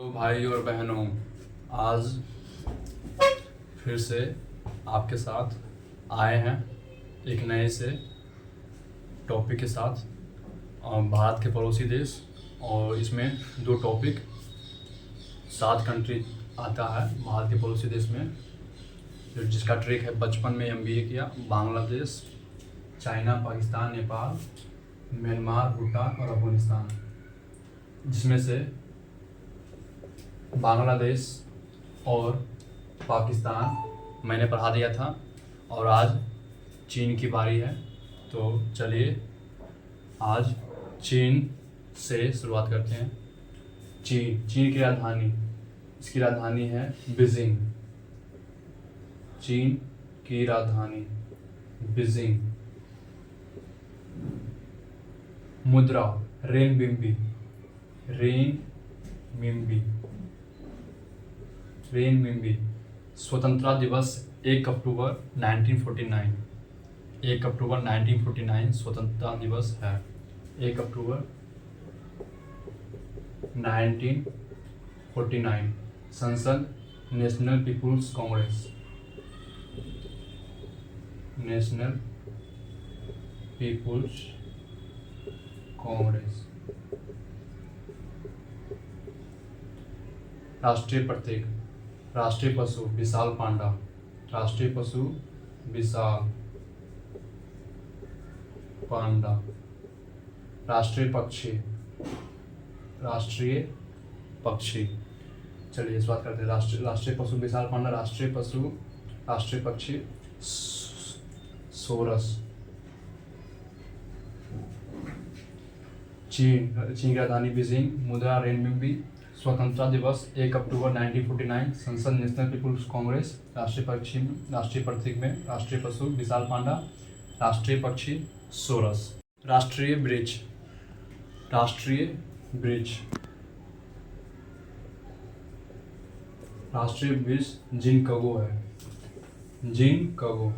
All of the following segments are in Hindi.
तो भाई और बहनों, आज फिर से आपके साथ आए हैं एक नए से टॉपिक के साथ। भारत के पड़ोसी देश, और इसमें दो टॉपिक, 7 कंट्री आता है भारत के पड़ोसी देश में, जिसका ट्रैक है बचपन में MBA किया। बांग्लादेश, चाइना, पाकिस्तान, नेपाल, म्यांमार, भूटान और अफगानिस्तान। जिसमें से बांग्लादेश और पाकिस्तान मैंने पढ़ा दिया था, और आज चीन की बारी है। तो चलिए आज चीन से शुरुआत करते हैं। चीन की राजधानी, इसकी राजधानी है बीजिंग। चीन की राजधानी बीजिंग। मुद्रा रेनबिंबी। रेनबिंबी। स्वतंत्रता दिवस 1 अक्टूबर 1949। 1 अक्टूबर 1949 स्वतंत्रता दिवस है। 1 अक्टूबर 1949। संसद National People's Congress. National People's Congress. राष्ट्रीय प्रतीक, राष्ट्रीय पशु विशाल पांडा। राष्ट्रीय पशु विशाल पांडा। राष्ट्रीय पक्षी, राष्ट्रीय पक्षी। चलिए शुरुआत करते हैं। राष्ट्रीय पशु विशाल पांडा। राष्ट्रीय पशु, राष्ट्रीय पक्षी सोरस। चीन की राजधानी बीजिंग। मुद्रा रेनबिंबी। स्वतंत्रता दिवस 1 अक्टूबर 1949। संसद नेशनल पीपुल्स कांग्रेस। राष्ट्रीय पक्षी, राष्ट्रीय प्रतीक में राष्ट्रीय पशु विशाल पांडा। राष्ट्रीय पक्षी सोरस। राष्ट्रीय ब्रिज, राष्ट्रीय ब्रिज। राष्ट्रीय ब्रिज जिनकगो है। जिनकगो।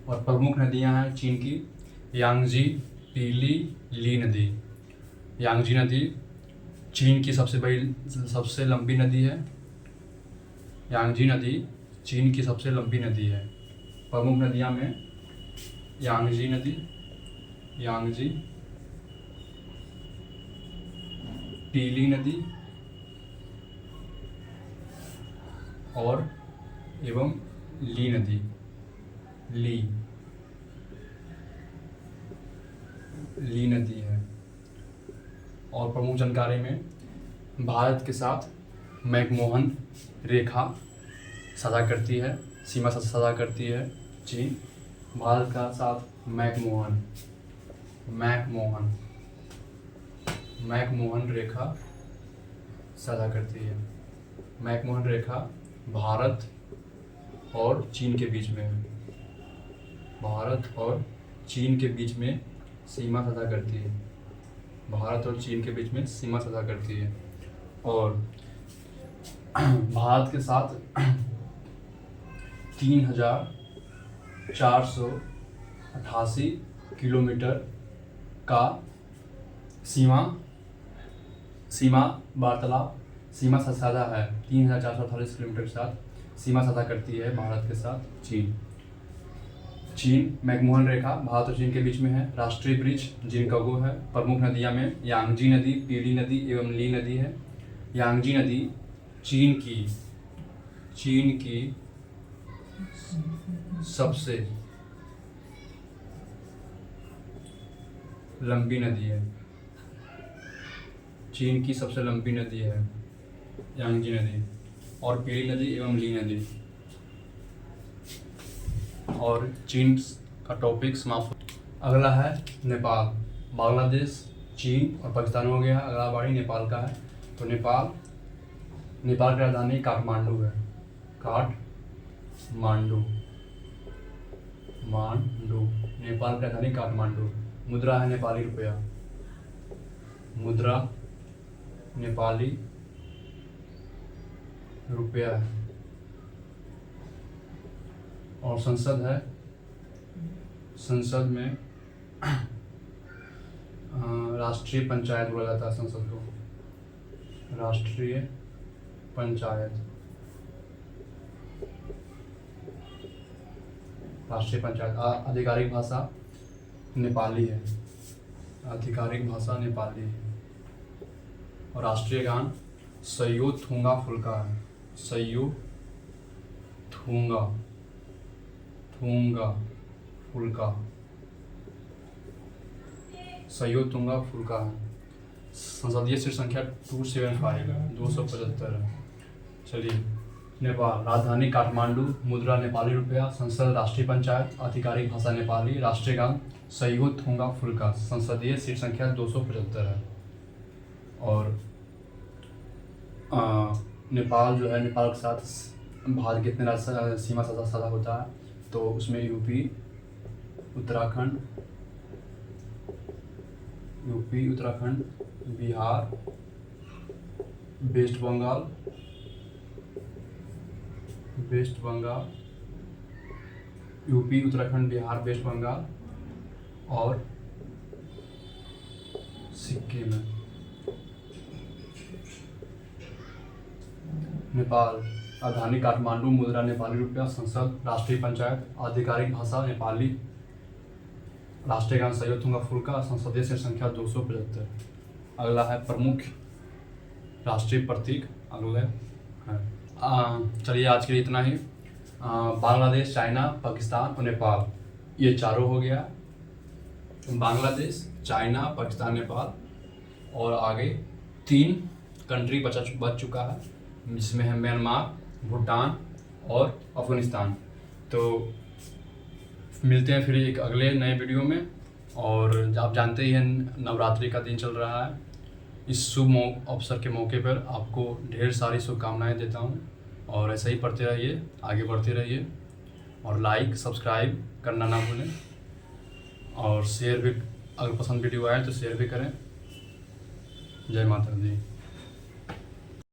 और प्रमुख नदियां हैं चीन की यांगजी, पीली, ली नदी। यांगजी नदी चीन की सबसे लंबी नदी है। यांगजी नदी चीन की सबसे लंबी नदी है। प्रमुख नदियां में यांगजी नदी, यांगजी, पीली नदी और एवं ली नदी। ली नदी है। और प्रमुख जानकारी में भारत के साथ मैकमोहन रेखा साझा करती है, सीमा साझा करती है चीन। भारत का साथ मैकमोहन रेखा साझा करती है। मैकमोहन रेखा भारत और चीन के बीच में है। भारत और चीन के बीच में सीमा साझा करती है। भारत और चीन के बीच में सीमा साझा करती है। और भारत के साथ 3488 किलोमीटर का सीमा वार्तालाप, सीमा साझा है। 3448 किलोमीटर के साथ सीमा साझा करती है भारत के साथ चीन। मैकमोहन रेखा भारत और चीन के बीच में है। राष्ट्रीय ब्रिज जिनकगो है। प्रमुख नदियां में यांगजी नदी, पीली नदी एवं ली नदी है। यांगजी नदी चीन की सबसे लंबी नदी है। चीन की सबसे लंबी नदी है यांगजी नदी। और पीली नदी एवं ली नदी। और चीन का टॉपिक समाप्त। अगला है नेपाल। बांग्लादेश, चीन और पाकिस्तान हो गया। अगला बारी नेपाल का है। तो नेपाल की राजधानी काठमांडू है। नेपाल की राजधानी काठमांडू। मुद्रा है नेपाली रुपया। मुद्रा नेपाली रुपया है। और संसद है, संसद में राष्ट्रीय पंचायत बोला जाता है संसद को। राष्ट्रीय पंचायत, राष्ट्रीय पंचायत। आधिकारिक भाषा नेपाली है, आधिकारिक भाषा नेपाली है। और राष्ट्रीय गान सयो थुंगा फुल्का है, सयो थुंगा थुंगा फुल्का, सयो थुंगा फुल्का है। संसदीय सीट संख्या 275, 275 है। चलिए, नेपाल, राजधानी काठमांडू, मुद्रा नेपाली रुपया, संसद राष्ट्रीय पंचायत, आधिकारिक भाषा नेपाली, राष्ट्रीय गान सयो थुंगा फुल्का, संसदीय सीट संख्या 275 है। और नेपाल जो है, नेपाल के साथ भारत कितने राज्य सीमा साझा होता है, तो उसमें यूपी, उत्तराखंड, बिहार, वेस्ट बंगाल, यूपी, उत्तराखंड, बिहार, वेस्ट बंगाल और सिक्किम है। नेपाल, राजधानी काठमांडू, मुद्रा नेपाली रुपया, संसद राष्ट्रीय पंचायत, आधिकारिक भाषा नेपाली, राष्ट्रीय गान सयो थुंगा फुल्का, संसदीय सीट संख्या 275। अगला है प्रमुख राष्ट्रीय प्रतीक, अगले है। चलिए, आज के लिए इतना ही। बांग्लादेश, चाइना, पाकिस्तान और नेपाल, ये चारों हो गया। बांग्लादेश, चाइना, पाकिस्तान, नेपाल, और आगे 3 कंट्री बच चुका है, जिसमें है म्यांमार, भूटान और अफगानिस्तान। तो मिलते हैं फिर एक अगले नए वीडियो में। और आप जानते ही हैं, नवरात्रि का दिन चल रहा है। इस शुभ अवसर के मौके पर आपको ढेर सारी शुभकामनाएं देता हूं। और ऐसे ही पढ़ते रहिए, आगे बढ़ते रहिए, और लाइक सब्सक्राइब करना ना भूलें, और शेयर भी, अगर पसंद वीडियो आए तो शेयर भी करें। जय माता दी।